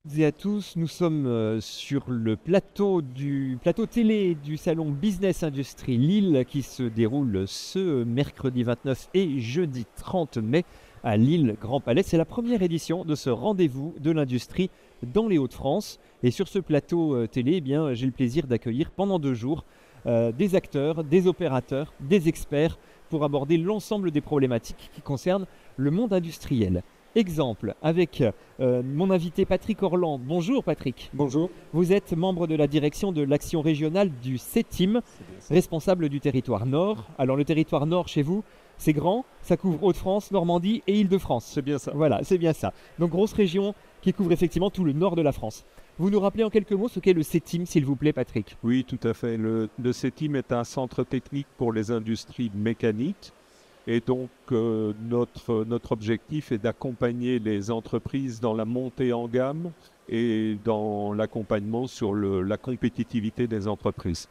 Toutes et à tous, nous sommes sur le plateau télé du salon Business Industrie Lille qui se déroule ce mercredi 29 et jeudi 30 mai à Lille Grand Palais. C'est la première édition de ce rendez-vous de l'industrie dans les Hauts-de-France. Et sur ce plateau télé, eh bien, j'ai le plaisir d'accueillir pendant 2 jours des acteurs, des opérateurs, des experts pour aborder l'ensemble des problématiques qui concernent le monde industriel. Exemple avec mon invité Patrick Orland. Bonjour Patrick. Bonjour. Vous êtes membre de la direction de l'action régionale du CETIM, responsable du territoire Nord. Alors le territoire Nord chez vous, c'est grand, ça couvre Hauts-de-France, Normandie et Île-de-France. C'est bien ça. Voilà, c'est bien ça. Donc grosse région qui couvre effectivement tout le nord de la France. Vous nous rappelez en quelques mots ce qu'est le CETIM, s'il vous plaît Patrick? Oui, tout à fait. Le CETIM est un centre technique pour les industries mécaniques. Et donc, notre objectif est d'accompagner les entreprises dans la montée en gamme et dans l'accompagnement sur la compétitivité des entreprises.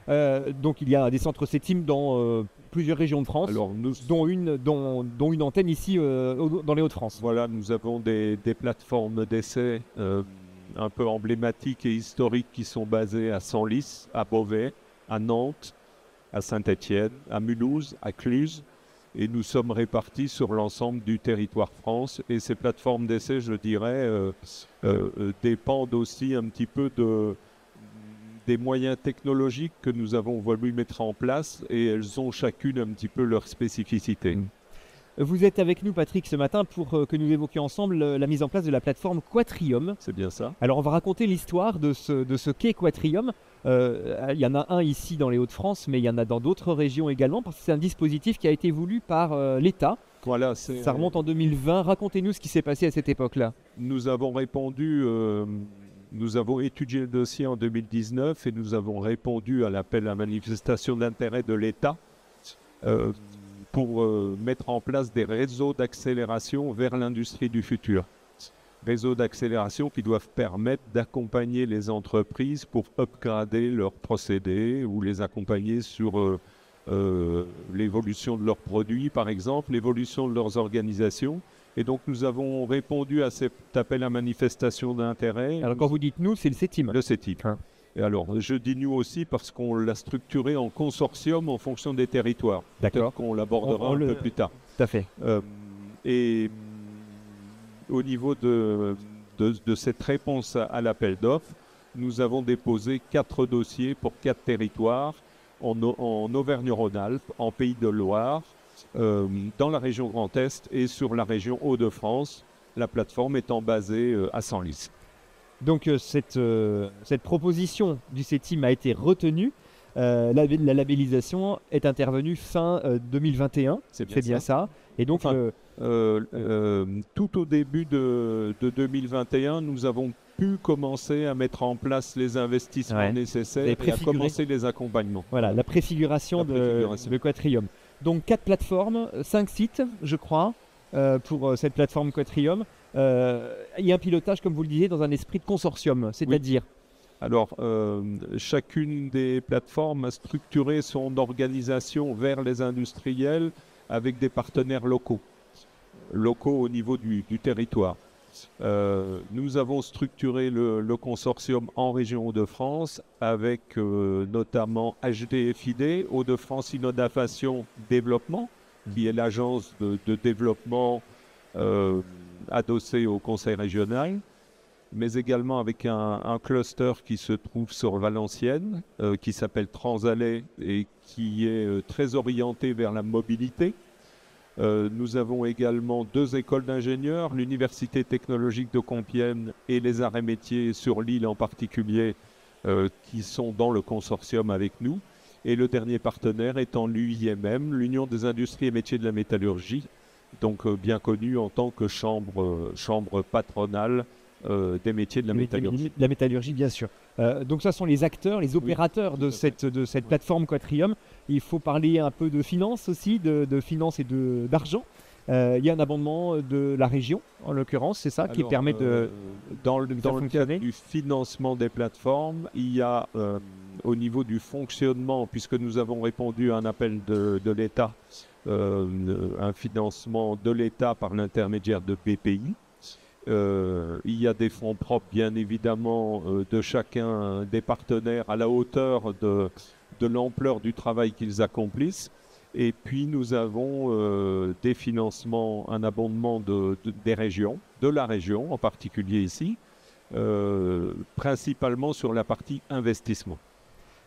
Donc il y a des centres CETIM dans plusieurs régions de France, Alors, dont une antenne ici dans les Hauts-de-France. Voilà, nous avons des plateformes d'essai un peu emblématiques et historiques qui sont basées à Senlis, à Beauvais, à Nantes, à Saint-Étienne, à Mulhouse, à Cluse. Et nous sommes répartis sur l'ensemble du territoire France. Et ces plateformes d'essai, je dirais, dépendent aussi un petit peu des moyens technologiques que nous avons voulu mettre en place. Et elles ont chacune un petit peu leur spécificité. Vous êtes avec nous, Patrick, ce matin pour que nous évoquions ensemble la mise en place de la plateforme Quatrium. C'est bien ça. Alors, on va raconter l'histoire de ce qu'est Quatrium. Il y en a un ici dans les Hauts-de-France, mais il y en a dans d'autres régions également, parce que c'est un dispositif qui a été voulu par l'État. Voilà, ça remonte en 2020. Racontez-nous ce qui s'est passé à cette époque-là. Nous avons étudié le dossier en 2019 et nous avons répondu à l'appel à manifestation d'intérêt de l'État pour mettre en place des réseaux d'accélération vers l'industrie du futur. Réseaux d'accélération qui doivent permettre d'accompagner les entreprises pour upgrader leurs procédés ou les accompagner sur l'évolution de leurs produits, par exemple, l'évolution de leurs organisations. Et donc, nous avons répondu à cet appel à manifestation d'intérêt. Alors, quand vous dites nous, c'est le CETIM. Le CETIM. Et alors, je dis nous aussi parce qu'on l'a structuré en consortium en fonction des territoires. D'accord. Peut-être qu'on l'abordera un peu plus tard. Tout à fait. Au niveau de cette réponse à l'appel d'offres, nous avons déposé 4 dossiers pour 4 territoires en Auvergne-Rhône-Alpes, en Pays de Loire, dans la région Grand Est et sur la région Hauts-de-France, la plateforme étant basée à Senlis. Donc cette proposition du CETIM a été retenue. La labellisation est intervenue fin 2021, c'est bien ça. Et donc, tout au début de 2021, nous avons pu commencer à mettre en place les investissements nécessaires et à commencer les accompagnements. Voilà, la préfiguration de Quatrium. Donc 4 plateformes, 5 sites, je crois, pour cette plateforme Quatrium. Il y a un pilotage, comme vous le disiez, dans un esprit de consortium, c'est-à-dire... Alors, chacune des plateformes a structuré son organisation vers les industriels avec des partenaires locaux au niveau du territoire. Nous avons structuré le consortium en région Hauts-de-France avec notamment HDFID, Hauts-de-France Innovation Développement, qui est l'agence de développement adossée au conseil régional, mais également avec un cluster qui se trouve sur Valenciennes, qui s'appelle Transalais et qui est très orienté vers la mobilité. Nous avons également 2 écoles d'ingénieurs, l'Université technologique de Compiègne et les arts et métiers sur l'île en particulier, qui sont dans le consortium avec nous. Et le dernier partenaire étant l'UIMM, l'Union des industries et métiers de la métallurgie, donc bien connue en tant que chambre patronale des métiers de la métallurgie. La métallurgie, bien sûr. Donc ça sont les acteurs, les opérateurs de cette plateforme Quatrium. Il faut parler un peu de finance aussi, de finance et d'argent. Il y a un abondement de la région, en l'occurrence, c'est ça qui permet dans le cadre du financement des plateformes, il y a au niveau du fonctionnement, puisque nous avons répondu à un appel de l'État, un financement de l'État par l'intermédiaire de BPI. Il y a des fonds propres, bien évidemment, de chacun des partenaires à la hauteur de l'ampleur du travail qu'ils accomplissent. Et puis, nous avons des financements, un abondement des régions, de la région en particulier ici, principalement sur la partie investissement.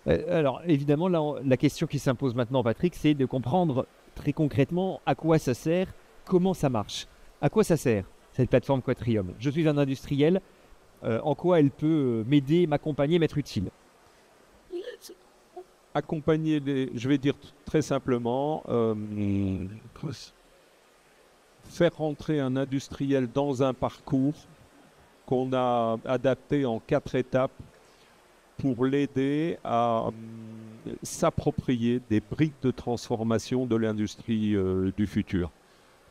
Alors, évidemment, là, la question qui s'impose maintenant, Patrick, c'est de comprendre très concrètement à quoi ça sert, comment ça marche. À quoi ça sert, cette plateforme Quatrium? Je suis un industriel, en quoi elle peut m'aider, m'accompagner, m'être utile? Accompagner je vais dire très simplement, faire rentrer un industriel dans un parcours qu'on a adapté en 4 étapes pour l'aider à s'approprier des briques de transformation de l'industrie du futur.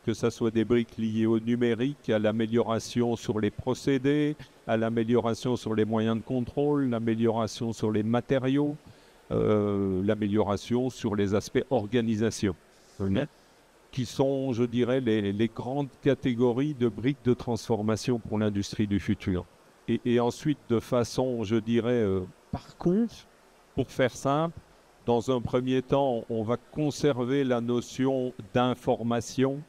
Que ce soit des briques liées au numérique, à l'amélioration sur les procédés, à l'amélioration sur les moyens de contrôle, l'amélioration sur les matériaux, l'amélioration sur les aspects organisation, qui sont, je dirais, les grandes catégories de briques de transformation pour l'industrie du futur. Et ensuite, de façon, je dirais, parcours, pour faire simple, dans un premier temps, on va conserver la notion d'information,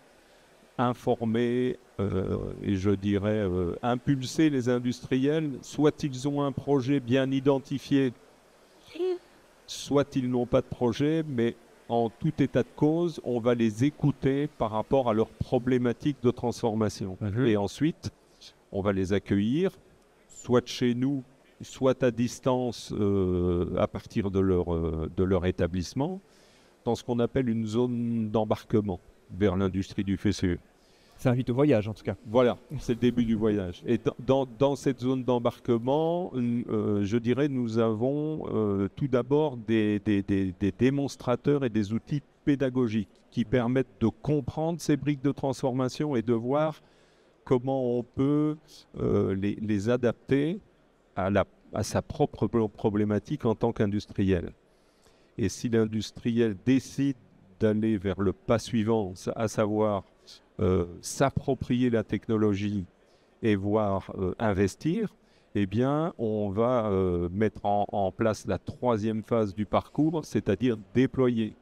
informer et je dirais impulser les industriels, soit ils ont un projet bien identifié, soit ils n'ont pas de projet, mais en tout état de cause, on va les écouter par rapport à leurs problématiques de transformation. Et ensuite, on va les accueillir, soit de chez nous, soit à distance à partir de leur établissement, dans ce qu'on appelle une zone d'embarquement vers l'industrie du FCE. Ça invite au voyage, en tout cas. Voilà, c'est le début du voyage. Et dans cette zone d'embarquement, je dirais, nous avons tout d'abord des démonstrateurs et des outils pédagogiques qui permettent de comprendre ces briques de transformation et de voir comment on peut les adapter à sa propre problématique en tant qu'industriel. Et si l'industriel décide d'aller vers le pas suivant, à savoir s'approprier la technologie et voire investir, eh bien, on va mettre en place la 3e phase du parcours, c'est-à-dire déployer.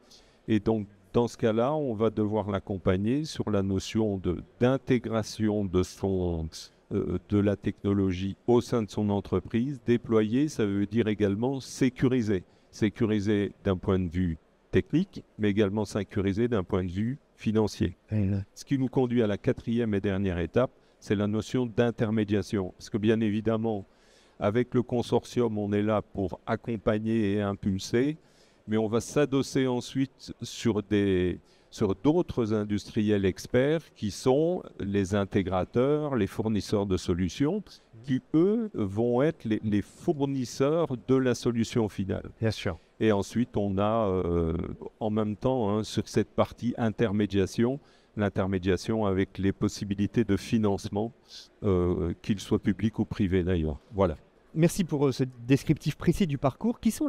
Et donc, dans ce cas-là, on va devoir l'accompagner sur la notion d'intégration de la technologie au sein de son entreprise. Déployer, ça veut dire également sécuriser. Sécuriser d'un point de vue technique, mais également sécuriser d'un point de vue financier. Ce qui nous conduit à la 4e et dernière étape, c'est la notion d'intermédiation. Parce que bien évidemment, avec le consortium, on est là pour accompagner et impulser, mais on va s'adosser ensuite sur d'autres industriels experts qui sont les intégrateurs, les fournisseurs de solutions, qui eux vont être les fournisseurs de la solution finale. Bien sûr. Et ensuite, on a en même temps, sur cette partie intermédiation, l'intermédiation avec les possibilités de financement, qu'ils soient publics ou privés d'ailleurs. Voilà. Merci pour ce descriptif précis du parcours. Qui sont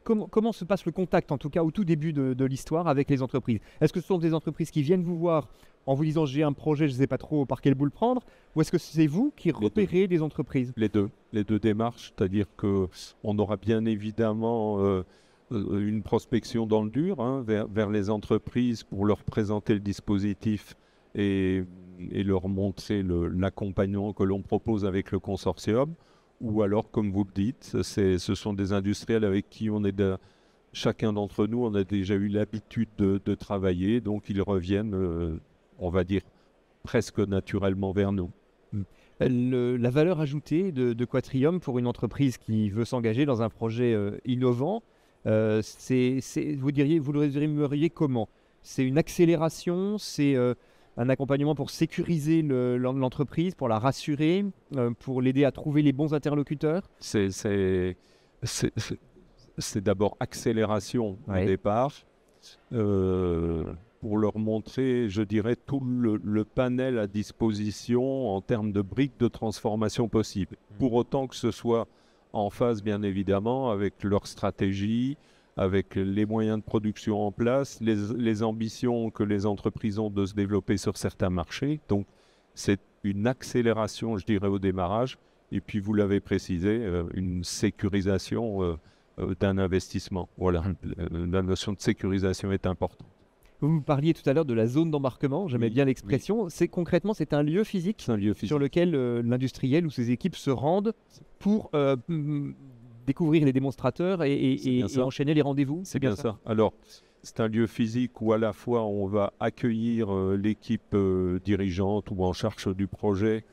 comment se passe le contact, en tout cas au tout début de l'histoire, avec les entreprises? Est-ce que ce sont des entreprises qui viennent vous voir en vous disant j'ai un projet, je ne sais pas trop par quel bout le prendre, ou est-ce que c'est vous qui repérez des entreprises? Les deux démarches, c'est-à-dire qu'on aura bien évidemment une prospection dans le dur vers les entreprises pour leur présenter le dispositif et leur montrer l'accompagnement que l'on propose avec le consortium. Ou alors, comme vous le dites, ce sont des industriels avec qui chacun d'entre nous, on a déjà eu l'habitude de travailler, donc ils reviennent, on va dire, presque naturellement vers nous. La valeur ajoutée de Quatrium pour une entreprise qui veut s'engager dans un projet innovant, vous le résumeriez comment? C'est une accélération, c'est un accompagnement pour sécuriser l'entreprise, pour la rassurer, pour l'aider à trouver les bons interlocuteurs? C'est d'abord accélération au départ, pour leur montrer, je dirais, tout le panel à disposition en termes de briques de transformation possibles. Pour autant que ce soit en phase, bien évidemment, avec leur stratégie, avec les moyens de production en place, les ambitions que les entreprises ont de se développer sur certains marchés. Donc, c'est une accélération, je dirais, au démarrage, et puis vous l'avez précisé, une sécurisation d'un investissement. Voilà, la notion de sécurisation est importante. Vous me parliez tout à l'heure de la zone d'embarquement, j'aimais Oui, bien l'expression. C'est concrètement, c'est un lieu physique C'est un lieu physique. sur lequel l'industriel ou ses équipes se rendent pour découvrir les démonstrateurs et ça. enchaîner les rendez-vous. C'est bien ça. Alors, c'est un lieu physique où à la fois on va accueillir l'équipe dirigeante ou en charge du projet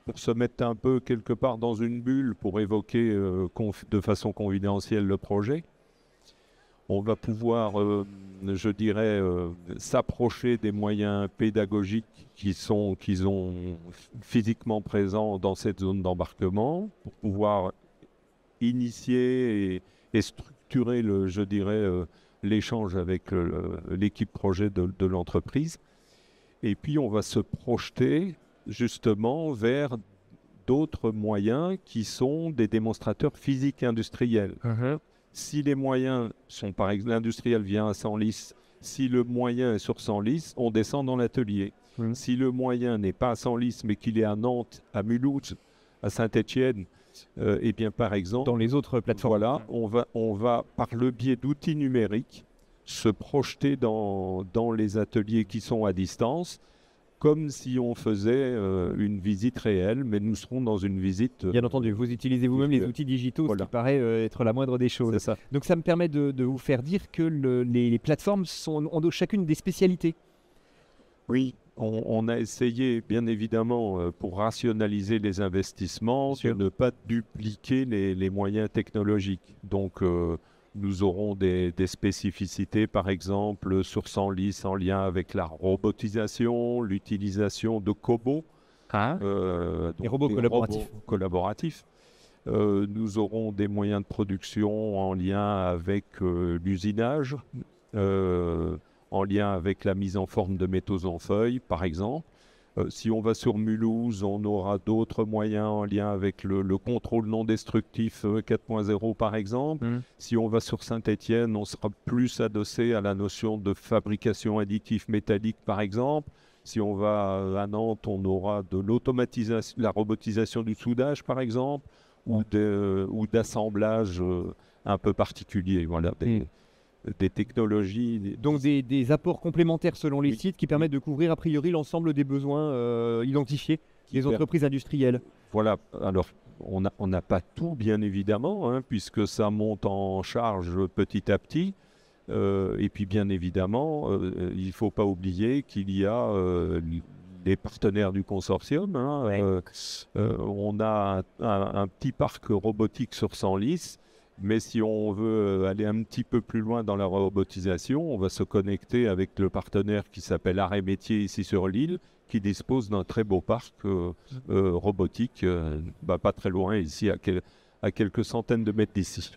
pour se mettre un peu quelque part dans une bulle pour évoquer de façon confidentielle le projet. On va pouvoir, je dirais, s'approcher des moyens pédagogiques qui sont physiquement présents dans cette zone d'embarquement pour pouvoir initier et structurer, je dirais, l'échange avec l'équipe projet de l'entreprise. Et puis, on va se projeter justement vers d'autres moyens qui sont des démonstrateurs physiques et industriels. Si les moyens sont, par exemple, l'industriel vient à Senlis, si le moyen est sur Senlis, on descend dans l'atelier. Si le moyen n'est pas à Senlis, mais qu'il est à Nantes, à Mulhouse, à Saint-Étienne, eh bien, par exemple, dans les autres plateformes. Voilà, on va, par le biais d'outils numériques, se projeter dans les ateliers qui sont à distance, comme si on faisait une visite réelle, mais nous serons dans une visite... Bien entendu, vous utilisez vous-même les outils digitaux, Voilà. ce qui paraît être la moindre des choses. C'est ça. Donc ça me permet de vous faire dire que les plateformes ont chacune des spécialités. Oui, on a essayé, bien évidemment, pour rationaliser les investissements, de ne pas dupliquer les moyens technologiques. Donc, nous aurons des spécificités, par exemple, sur Senlis en lien avec la robotisation, l'utilisation de cobots. Les robots collaboratifs. Nous aurons des moyens de production en lien avec l'usinage, en lien avec la mise en forme de métaux en feuilles, par exemple. Si on va sur Mulhouse, on aura d'autres moyens en lien avec le contrôle non destructif 4.0, par exemple. Si on va sur Saint-Étienne, on sera plus adossé à la notion de fabrication additive métallique, par exemple. Si on va à Nantes, on aura de l'automatisation, la robotisation du soudage, par exemple, ou d'assemblage un peu particulier. Voilà, des technologies. Donc des apports complémentaires selon les sites qui permettent de couvrir a priori l'ensemble des besoins identifiés des entreprises industrielles. Voilà, alors on n'a pas tout bien évidemment, hein, puisque ça monte en charge petit à petit. Et puis bien évidemment, il ne faut pas oublier qu'il y a les partenaires du consortium. Hein, on a un petit parc robotique sur Senlis. Mais si on veut aller un petit peu plus loin dans la robotisation, on va se connecter avec le partenaire qui s'appelle Arrêt Métier ici sur l'île, qui dispose d'un très beau parc robotique, pas très loin ici, à quelques centaines de mètres d'ici.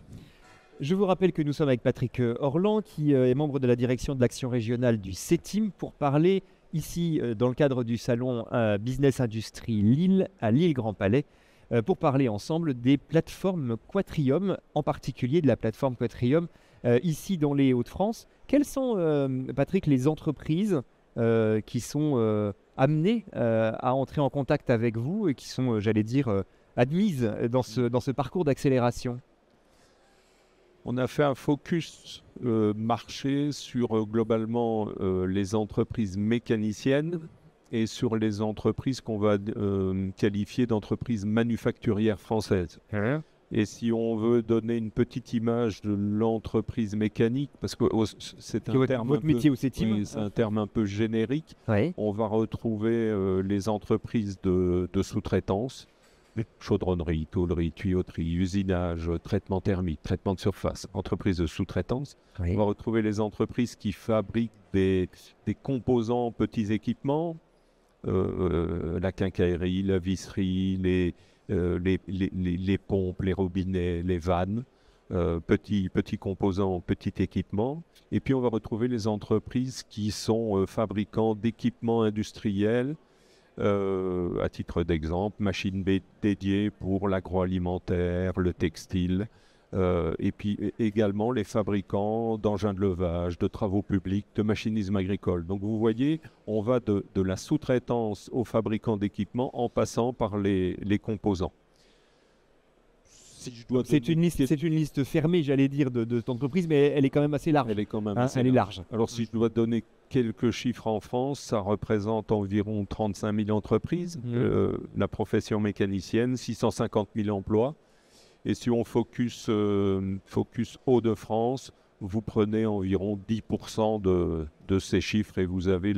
Je vous rappelle que nous sommes avec Patrick Orlan, qui est membre de la direction de l'action régionale du CETIM, pour parler ici, dans le cadre du salon Business Industrie Lille, à Lille Grand Palais, pour parler ensemble des plateformes Quatrium, en particulier de la plateforme Quatrium ici dans les Hauts-de-France. Quelles sont, Patrick, les entreprises qui sont amenées à entrer en contact avec vous et qui sont, j'allais dire, admises dans ce parcours d'accélération ? On a fait un focus marché sur globalement les entreprises mécaniciennes et sur les entreprises qu'on va qualifier d'entreprises manufacturières françaises. Et si on veut donner une petite image de l'entreprise mécanique, parce que c'est un terme votre métier au CETIM, oui, c'est un terme un peu générique, on va retrouver les entreprises de sous-traitance, chaudronnerie, tôlerie, tuyauterie, usinage, traitement thermique, traitement de surface, entreprises de sous-traitance. On va retrouver les entreprises qui fabriquent des composants, petits équipements, la quincaillerie, la visserie, les pompes, les robinets, les vannes, petits composants, petit équipement. Et puis on va retrouver les entreprises qui sont fabricants d'équipements industriels, à titre d'exemple, machines dédiées pour l'agroalimentaire, le textile, Et puis également les fabricants d'engins de levage, de travaux publics, de machinisme agricole. Donc vous voyez, on va de la sous-traitance aux fabricants d'équipements en passant par les composants. Si je dois c'est une liste fermée, j'allais dire, d'entreprises, mais elle est quand même assez large. Elle est quand même assez large. Alors si je dois donner quelques chiffres en France, ça représente environ 35 000 entreprises, la profession mécanicienne, 650 000 emplois. Et si on focus Hauts-de-France, vous prenez environ 10% de ces chiffres et vous avez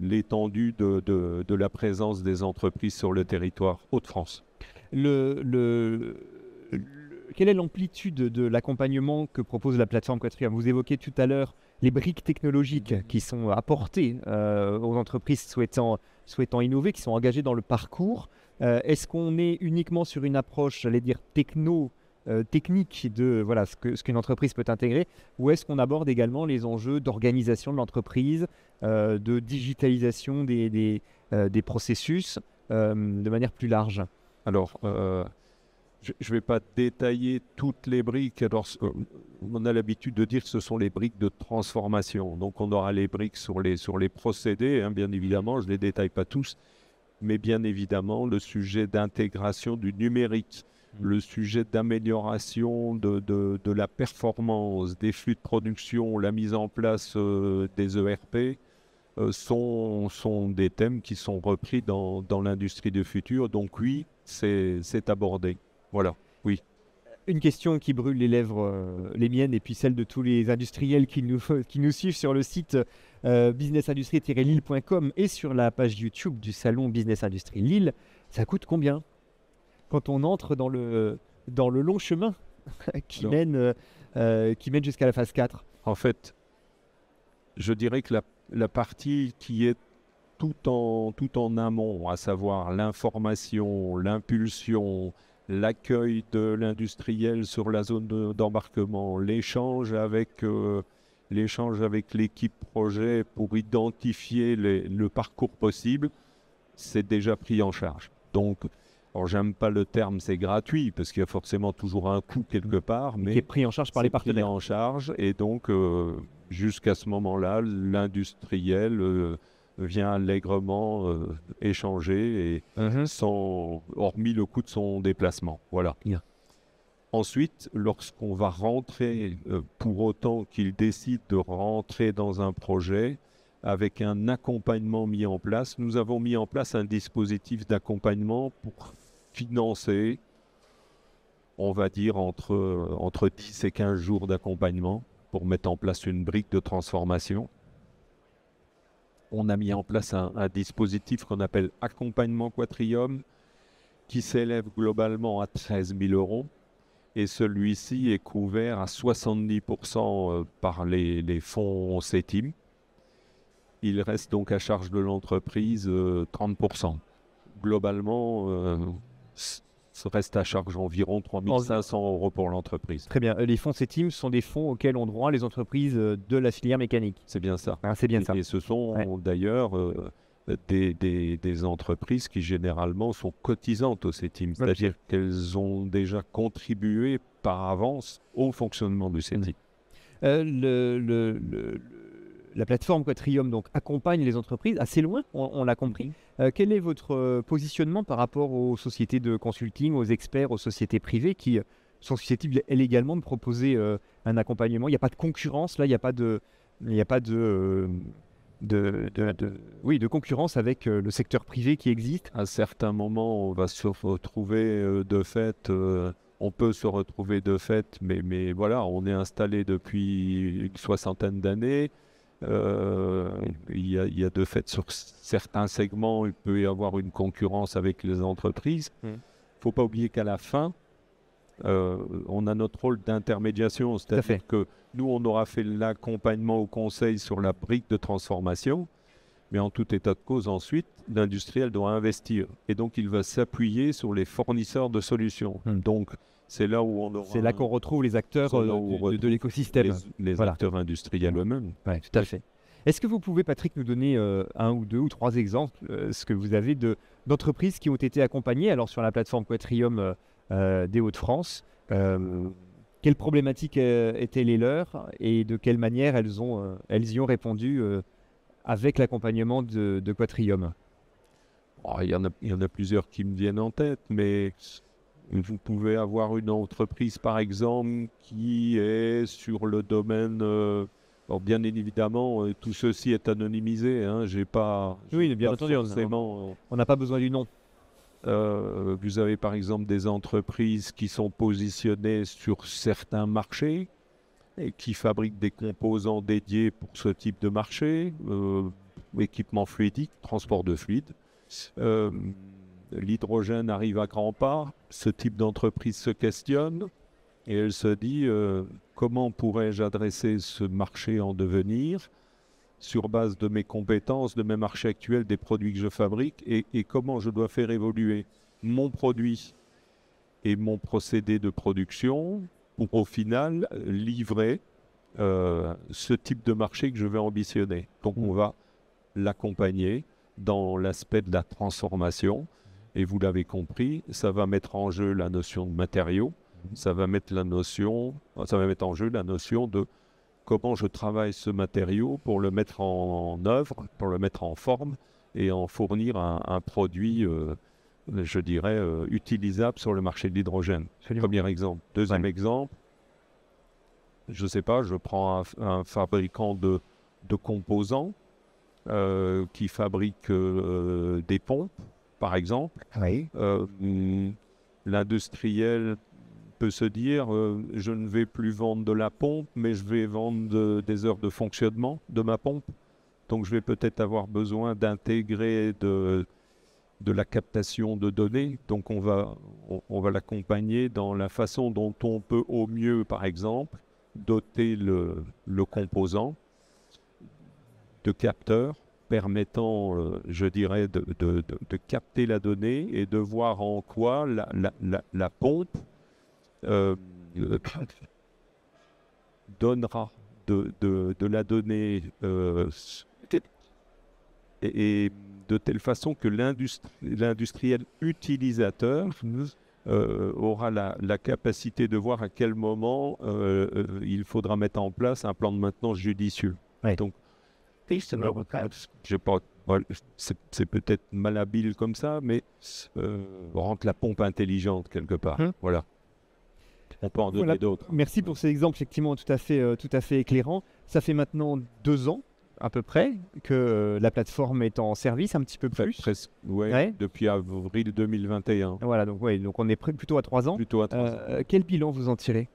l'étendue de la présence des entreprises sur le territoire Hauts-de-France. Quelle est l'amplitude de l'accompagnement que propose la plateforme Quatrium? Vous évoquiez tout à l'heure les briques technologiques qui sont apportées aux entreprises souhaitant innover, qui sont engagées dans le parcours. Est-ce qu'on est uniquement sur une approche, j'allais dire, technique de voilà, ce qu'une entreprise peut intégrer, ou est-ce qu'on aborde également les enjeux d'organisation de l'entreprise, de digitalisation des processus de manière plus large? Alors, je ne vais pas détailler toutes les briques. Alors, on a l'habitude de dire que ce sont les briques de transformation. Donc, on aura les briques sur les procédés, hein, bien évidemment, je ne les détaille pas tous, mais bien évidemment, le sujet d'intégration du numérique, le sujet d'amélioration de la performance, des flux de production, la mise en place des ERP, sont des thèmes qui sont repris dans l'industrie du futur. Donc oui, c'est abordé. Voilà, oui. Une question qui brûle les lèvres, les miennes et puis celles de tous les industriels qui nous suivent sur le site businessindustrie-lille.com et sur la page YouTube du salon Business Industrie Lille. Ça coûte combien quand on entre dans le long chemin qui mène jusqu'à la phase 4? En fait, je dirais que la partie qui est tout en amont, à savoir l'information, l'impulsion, l'accueil de l'industriel sur la zone d'embarquement, l'échange avec l'équipe projet pour identifier le parcours possible, c'est déjà pris en charge. Donc, alors j'aime pas le terme c'est gratuit, parce qu'il y a forcément toujours un coût quelque part, mais qui est pris en charge par les partenaires. Pris en charge, et donc jusqu'à ce moment-là, l'industriel vient allègrement échanger, et hormis le coût de son déplacement. Voilà. Yeah. Ensuite, lorsqu'on va rentrer, pour autant qu'il décide de rentrer dans un projet, avec un accompagnement mis en place, nous avons mis en place un dispositif d'accompagnement pour financer, on va dire, entre 10 et 15 jours d'accompagnement pour mettre en place une brique de transformation. On a mis en place un dispositif qu'on appelle accompagnement Quatrium, qui s'élève globalement à 13 000 €. Et celui-ci est couvert à 70% par les fonds CETIM. Il reste donc à charge de l'entreprise 30%. Globalement, ça reste à charge environ 3 500 € pour l'entreprise. Très bien. Les fonds CETIM sont des fonds auxquels ont droit les entreprises de la filière mécanique. C'est bien ça. Ah, c'est bien ça. Et ce sont d'ailleurs des entreprises qui généralement sont cotisantes au CETIM. C'est-à-dire qu'elles ont déjà contribué par avance au fonctionnement du CETIM. La plateforme Quatrium donc, accompagne les entreprises assez loin, on l'a compris. Quel est votre positionnement par rapport aux sociétés de consulting, aux experts, aux sociétés privées qui sont susceptibles, elles également, de proposer un accompagnement? Il n'y a pas de concurrence, là, il n'y a pas de concurrence avec le secteur privé qui existe? À certains moments, on va se retrouver de fait... on peut se retrouver de fait, mais voilà, on est installé depuis une soixantaine d'années. Il y a de fait sur certains segments, il peut y avoir une concurrence avec les entreprises. Il ne faut pas oublier qu'à la fin, on a notre rôle d'intermédiation, c'est-à-dire que nous, on aura fait l'accompagnement au conseil sur la brique de transformation, mais en tout état de cause, ensuite, l'industriel doit investir. Et donc, il va s'appuyer sur les fournisseurs de solutions. Donc, c'est là où on aura... C'est là qu'on retrouve les acteurs de l'écosystème. Les acteurs industriels eux-mêmes. Oui, tout à fait. Est-ce que vous pouvez, Patrick, nous donner un ou deux ou trois exemples, ce que vous avez d'entreprises qui ont été accompagnées alors sur la plateforme Quatrium des Hauts-de-France, Quelles problématiques étaient les leurs et de quelle manière elles y ont répondu avec l'accompagnement de Quatrium? Il y en a plusieurs qui me viennent en tête, mais vous pouvez avoir une entreprise, par exemple, qui est sur le domaine... alors bien évidemment, tout ceci est anonymisé. Hein, Oui, bien entendu, forcément... on n'a pas besoin du nom. Vous avez par exemple des entreprises qui sont positionnées sur certains marchés et qui fabriquent des composants dédiés pour ce type de marché, équipement fluidique, transport de fluide. L'hydrogène arrive à grands pas, ce type d'entreprise se questionne et elle se dit comment pourrais-je adresser ce marché en devenir sur base de mes compétences, de mes marchés actuels, des produits que je fabrique et comment je dois faire évoluer mon produit et mon procédé de production pour au final livrer ce type de marché que je vais ambitionner. Donc on va l'accompagner dans l'aspect de la transformation et vous l'avez compris, ça va mettre en jeu la notion de matériaux, ça va mettre en jeu la notion de comment je travaille ce matériau pour le mettre en œuvre, pour le mettre en forme et en fournir un produit, je dirais, utilisable sur le marché de l'hydrogène. Premier exemple. Deuxième exemple, je ne sais pas, je prends un fabricant de composants qui fabrique des pompes, par exemple. Oui. L'industriel peut se dire je ne vais plus vendre de la pompe, mais je vais vendre des heures de fonctionnement de ma pompe. Donc je vais peut-être avoir besoin d'intégrer de la captation de données. Donc on va l'accompagner dans la façon dont on peut au mieux, par exemple, doter le composant de capteurs permettant, je dirais, de capter la donnée et de voir en quoi la pompe donnera de la donnée et de telle façon que l'industriel utilisateur aura la capacité de voir à quel moment il faudra mettre en place un plan de maintenance judicieux. Ouais. Donc, c'est peut-être malhabile comme ça, mais rentre la pompe intelligente quelque part. Voilà. On peut en donner d'autres. Merci pour ces exemples effectivement tout à fait éclairants. Ça fait maintenant 2 ans à peu près que la plateforme est en service, un petit peu plus. Ouais. Depuis avril 2021. Voilà, donc on est plutôt à 3 ans. Plutôt à 3 ans. Quel bilan vous en tirez?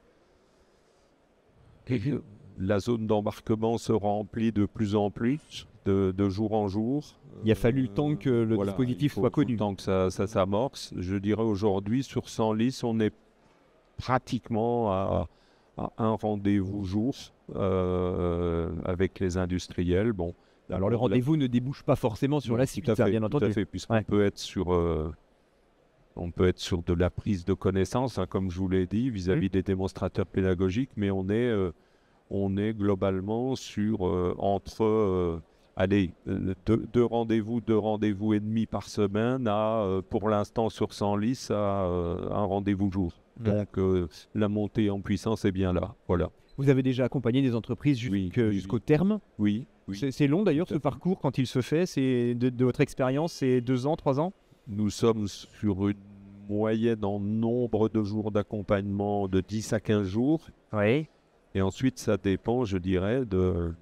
La zone d'embarquement se remplit de plus en plus, de jour en jour. Il a fallu le temps que le dispositif soit connu. Il faut le temps que ça s'amorce. Je dirais aujourd'hui, sur 100 lices, on est pratiquement à un rendez-vous jour avec les industriels. Bon, alors le rendez-vous ne débouche pas forcément sur la suite, bien entendu. Tout à fait, puisqu'on peut être sur de la prise de connaissances, hein, comme je vous l'ai dit, vis-à-vis des démonstrateurs pédagogiques, mais on est globalement sur entre deux rendez-vous et demi par semaine à, pour l'instant sur 100 lices, à un rendez-vous jour. Donc la montée en puissance est bien là. Voilà. Vous avez déjà accompagné des entreprises jusqu'au terme? Oui. C'est long d'ailleurs ce parcours quand il se fait. C'est de votre expérience, c'est 2 ans, 3 ans? Nous sommes sur une moyenne en nombre de jours d'accompagnement de 10 à 15 jours. Oui. Et ensuite, ça dépend, je dirais, de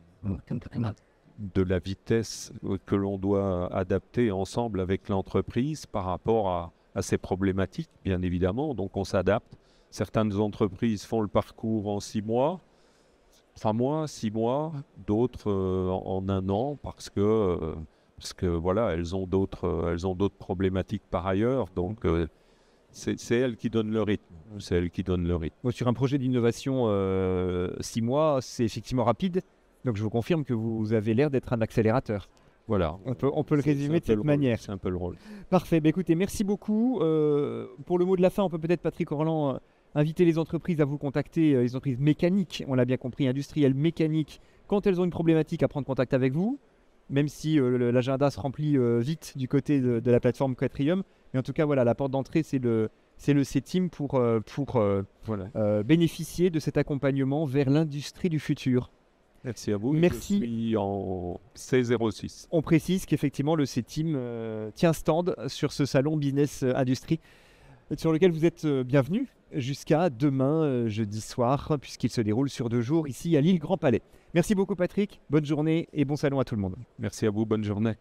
la vitesse que l'on doit adapter ensemble avec l'entreprise par rapport à ces problématiques, bien évidemment. Donc, on s'adapte. Certaines entreprises font le parcours en 6 mois, 3 mois, 6 mois, d'autres en 1 an parce que voilà, elles ont d'autres problématiques par ailleurs. Donc, c'est elles qui donnent le rythme. Bon, sur un projet d'innovation, 6 mois, c'est effectivement rapide. Donc, je vous confirme que vous avez l'air d'être un accélérateur. Voilà. On peut le résumer de cette manière. C'est un peu le rôle. Parfait. Écoutez, merci beaucoup. Pour le mot de la fin, on peut peut-être, Patrick Orlan, inviter les entreprises à vous contacter, les entreprises mécaniques, on l'a bien compris, industrielles, mécaniques, quand elles ont une problématique à prendre contact avec vous, même si l'agenda se remplit vite du côté de la plateforme Quatrium. Mais en tout cas, voilà, la porte d'entrée, c'est c'est le C-Team pour Voilà. bénéficier de cet accompagnement vers l'industrie du futur. Merci à vous. Merci. Je suis en C06. On précise qu'effectivement le C-Team tient stand sur ce salon Business Industrie sur lequel vous êtes bienvenus jusqu'à demain jeudi soir puisqu'il se déroule sur 2 jours ici à Lille Grand Palais. Merci beaucoup Patrick, bonne journée et bon salon à tout le monde. Merci à vous. Bonne journée.